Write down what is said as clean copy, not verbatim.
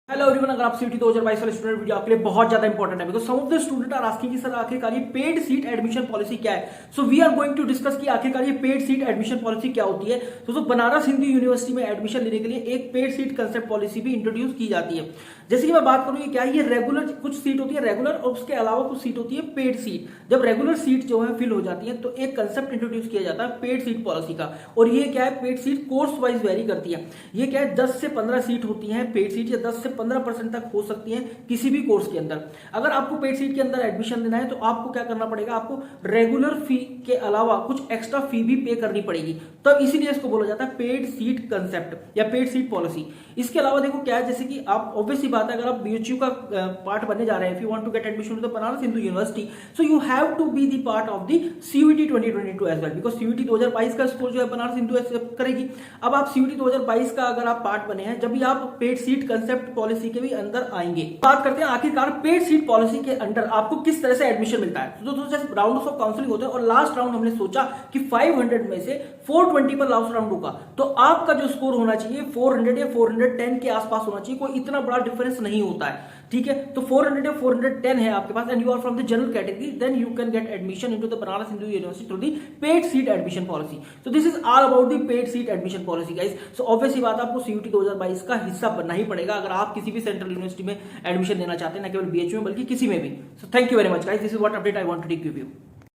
Hello everyone, अगर आप CET 2022 वाले स्टूडेंट, वीडियो आपके लिए बहुत ज्यादा इंपॉर्टेंट है because some of the student are asking कि सर आखिरकार ये पेड सीट एडमिशन पॉलिसी क्या है। So we are going to discuss कि आखिरकार ये पेड सीट एडमिशन पॉलिसी क्या होती है। तो बनारस हिंदू यूनिवर्सिटी में एडमिशन लेने के लिए एक पेड सीट कंसेप्ट पॉलिसी भी इंट्रोड्यूस की जाती है। जैसे कि मैं बात करूं, ये क्या है, ये रेगुलर कुछ सीट होती है रेगुलर और उसके अलावा कुछ सीट होती है पेड सीट। जब रेगुलर सीट जो है फिल हो जाती है तो एक कंसेप्ट इंट्रोड्यूस किया जाता है पेड सीट पॉलिसी का। और ये क्या है, paid seat course wise very करती है। ये क्या है, 10 से 15 सीट होती है पेड सीट, या 10 से 15% तक हो सकती है किसी भी कोर्स के अंदर। अगर आपको पेड सीट के अंदर एडमिशन लेना है तो आपको क्या करना पड़ेगा, आपको रेगुलर फी के अलावा कुछ एक्स्ट्रा फी भी पे करनी पड़ेगी। तो इसीलिए इसको बोला जाता है पेड सीट कंसेप्ट या पेड सीट पॉलिसी। इसके अलावा देखो क्या है, जैसे कि आप ऑब्वियस सी बात है, अगर आप बीएचयू का पार्ट बनने जा रहे हैं, if you want to get admission to the Banaras Hindu university, so you have to be the part of the CUET 2022 as well, because CUET 2022 का स्कोर जो है बनारस हिंदू एक्सेप्ट करेगी। अब आप सीयूईटी 2022 का अगर आप पार्ट बने हैं, जब भी आप पेड सीट कंसेप्ट पॉलिसी के भी अंदर आएंगे। बात करते हैं आखिरकार पेड सीट पॉलिसी के अंडर आपको किस तरह से एडमिशन मिलता है। तो जैसे राउंड ऑफ काउंसलिंग होते हैं और लास्ट राउंड हमने सोचा कि 500 में से 420 पर लास्ट राउंड होगा, तो आपका जो स्कोर होना चाहिए 400 या 410 के आसपास होना चाहिए। कोई इतना बड़ा डिफरेंस नहीं होता है, ठीक है। तो 400 या 410 है आपके पास and you are from the general category, then you can get admission into the Banaras Hindu university through the paid seat admission policy. So this is all about the paid seat admission policy guys. So obviously बात, आपको CUT 2022 का हिस्सा बनना ही पड़ेगा अगर आप किसी भी सेंट्रल यूनिवर्सिटी में एडमिशन लेना चाहते हैं, ना केवल बीएचयू में बल्कि किसी में भी। So thank you very much guys, this is what update I want to take you.